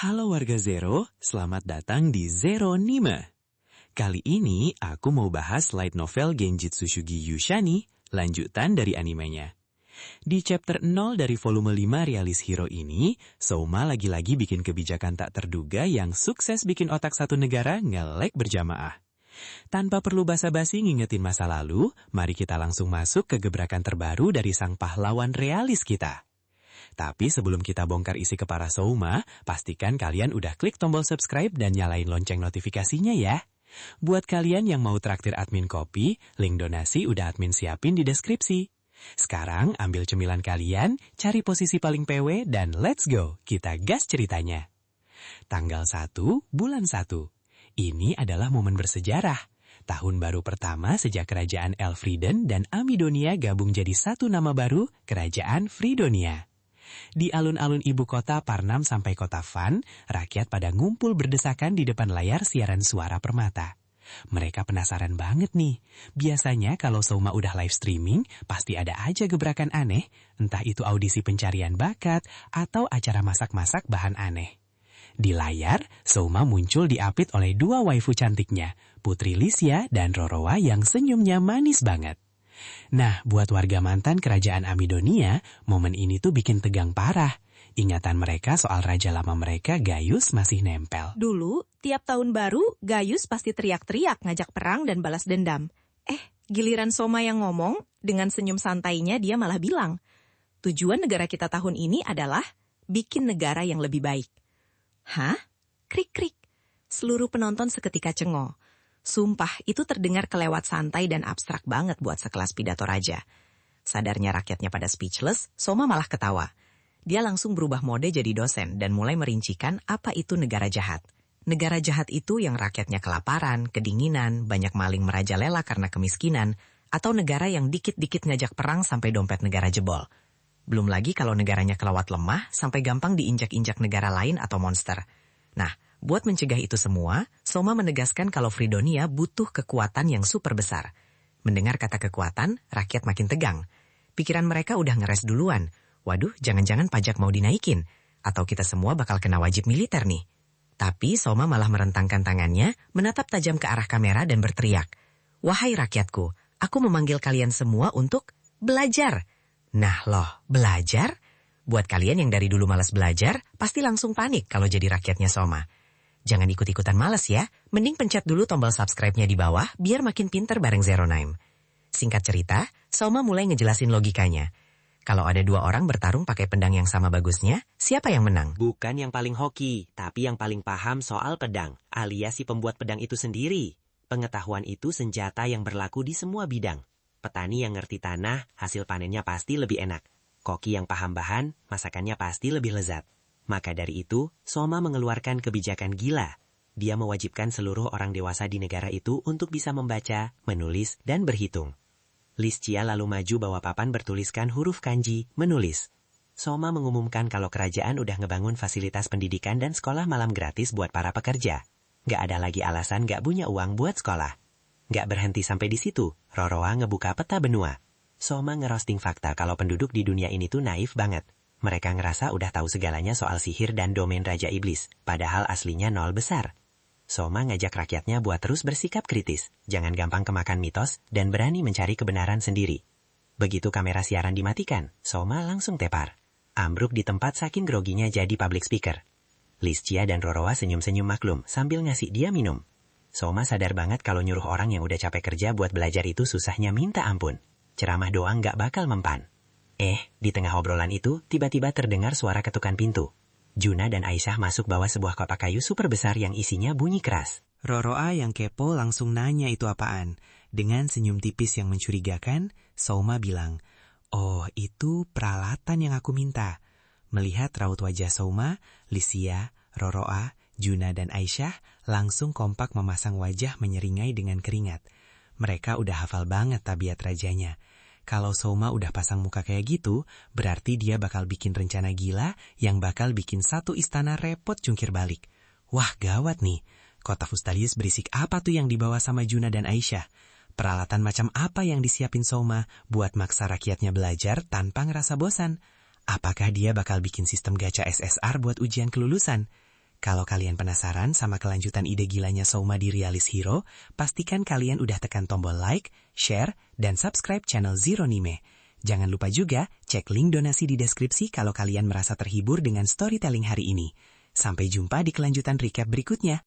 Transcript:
Halo warga Zero, selamat datang di Zero Nime. Kali ini aku mau bahas light novel Genjitsu Shugi Yushani, lanjutan dari animenya. Di chapter 0 dari volume 5 Realist Hero ini, Souma lagi-lagi bikin kebijakan tak terduga yang sukses bikin otak satu negara nge-lag berjamaah. Tanpa perlu basa-basi ngingetin masa lalu, mari kita langsung masuk ke gebrakan terbaru dari sang pahlawan realis kita. Tapi sebelum kita bongkar isi kepala Souma, pastikan kalian udah klik tombol subscribe dan nyalain lonceng notifikasinya ya. Buat kalian yang mau traktir admin kopi, link donasi udah admin siapin di deskripsi. Sekarang ambil cemilan kalian, cari posisi paling PW, dan let's go, kita gas ceritanya. Tanggal 1, bulan 1. Ini adalah momen bersejarah. Tahun baru pertama sejak kerajaan Elfrieden dan Amidonia gabung jadi satu nama baru, Kerajaan Fridonia. Di alun-alun ibu kota Parnam sampai kota Van, rakyat pada ngumpul berdesakan di depan layar siaran suara Permata. Mereka penasaran banget nih. Biasanya kalau Souma udah live streaming, pasti ada aja gebrakan aneh, entah itu audisi pencarian bakat atau acara masak-masak bahan aneh. Di layar, Souma muncul diapit oleh dua waifu cantiknya, Putri Lisya dan Roroa yang senyumnya manis banget. Nah, buat warga mantan kerajaan Amidonia, momen ini tuh bikin tegang parah. Ingatan mereka soal raja lama mereka, Gaius, masih nempel. Dulu, tiap tahun baru, Gaius pasti teriak-teriak ngajak perang dan balas dendam. Giliran Souma yang ngomong, dengan senyum santainya dia malah bilang, tujuan negara kita tahun ini adalah bikin negara yang lebih baik. Hah? Krik-krik. Seluruh penonton seketika cengok. Sumpah, itu terdengar kelewat santai dan abstrak banget buat sekelas pidato raja. Sadarnya rakyatnya pada speechless, Souma malah ketawa. Dia langsung berubah mode jadi dosen dan mulai merincikan apa itu negara jahat. Negara jahat itu yang rakyatnya kelaparan, kedinginan, banyak maling merajalela karena kemiskinan, atau negara yang dikit-dikit ngajak perang sampai dompet negara jebol. Belum lagi kalau negaranya kelewat lemah sampai gampang diinjak-injak negara lain atau monster. Nah, buat mencegah itu semua, Souma menegaskan kalau Fridonia butuh kekuatan yang super besar. Mendengar kata kekuatan, rakyat makin tegang. Pikiran mereka udah ngeres duluan. Waduh, jangan-jangan pajak mau dinaikin. Atau kita semua bakal kena wajib militer nih. Tapi Souma malah merentangkan tangannya, menatap tajam ke arah kamera dan berteriak. Wahai rakyatku, aku memanggil kalian semua untuk belajar. Nah loh, belajar? Buat kalian yang dari dulu malas belajar, pasti langsung panik kalau jadi rakyatnya Souma. Jangan ikut-ikutan males ya, mending pencet dulu tombol subscribe-nya di bawah biar makin pinter bareng Zero Nime. Singkat cerita, Souma mulai ngejelasin logikanya. Kalau ada dua orang bertarung pakai pedang yang sama bagusnya, siapa yang menang? Bukan yang paling hoki, tapi yang paling paham soal pedang, alias si pembuat pedang itu sendiri. Pengetahuan itu senjata yang berlaku di semua bidang. Petani yang ngerti tanah, hasil panennya pasti lebih enak. Koki yang paham bahan, masakannya pasti lebih lezat. Maka dari itu, Souma mengeluarkan kebijakan gila. Dia mewajibkan seluruh orang dewasa di negara itu untuk bisa membaca, menulis, dan berhitung. Lisya lalu maju bawa papan bertuliskan huruf kanji, menulis. Souma mengumumkan kalau kerajaan udah ngebangun fasilitas pendidikan dan sekolah malam gratis buat para pekerja. Gak ada lagi alasan gak punya uang buat sekolah. Gak berhenti sampai di situ, Roroa ngebuka peta benua. Souma ngerosting fakta kalau penduduk di dunia ini tuh naif banget. Mereka ngerasa udah tahu segalanya soal sihir dan domain Raja Iblis, padahal aslinya nol besar. Souma ngajak rakyatnya buat terus bersikap kritis, jangan gampang kemakan mitos, dan berani mencari kebenaran sendiri. Begitu kamera siaran dimatikan, Souma langsung tepar. Ambruk di tempat saking groginya jadi public speaker. Lisya dan Roroa senyum-senyum maklum sambil ngasih dia minum. Souma sadar banget kalau nyuruh orang yang udah capek kerja buat belajar itu susahnya minta ampun. Ceramah doang gak bakal mempan. Di tengah obrolan itu, tiba-tiba terdengar suara ketukan pintu. Juna dan Aisyah masuk bawa sebuah kotak kayu super besar yang isinya bunyi keras. Roroa yang kepo langsung nanya itu apaan. Dengan senyum tipis yang mencurigakan, Souma bilang, oh itu peralatan yang aku minta. Melihat raut wajah Souma, Lisya, Roroa, Juna dan Aisyah langsung kompak memasang wajah menyeringai dengan keringat. Mereka udah hafal banget tabiat rajanya. Kalau Souma udah pasang muka kayak gitu, berarti dia bakal bikin rencana gila yang bakal bikin satu istana repot jungkir balik. Wah gawat nih, kotak Fustalius berisik apa tuh yang dibawa sama Juna dan Aisyah? Peralatan macam apa yang disiapin Souma buat maksa rakyatnya belajar tanpa ngerasa bosan? Apakah dia bakal bikin sistem gacha SSR buat ujian kelulusan? Kalau kalian penasaran sama kelanjutan ide gilanya Souma di Realist Hero, pastikan kalian udah tekan tombol like, share, dan subscribe channel Zeronime. Jangan lupa juga cek link donasi di deskripsi kalau kalian merasa terhibur dengan storytelling hari ini. Sampai jumpa di kelanjutan recap berikutnya.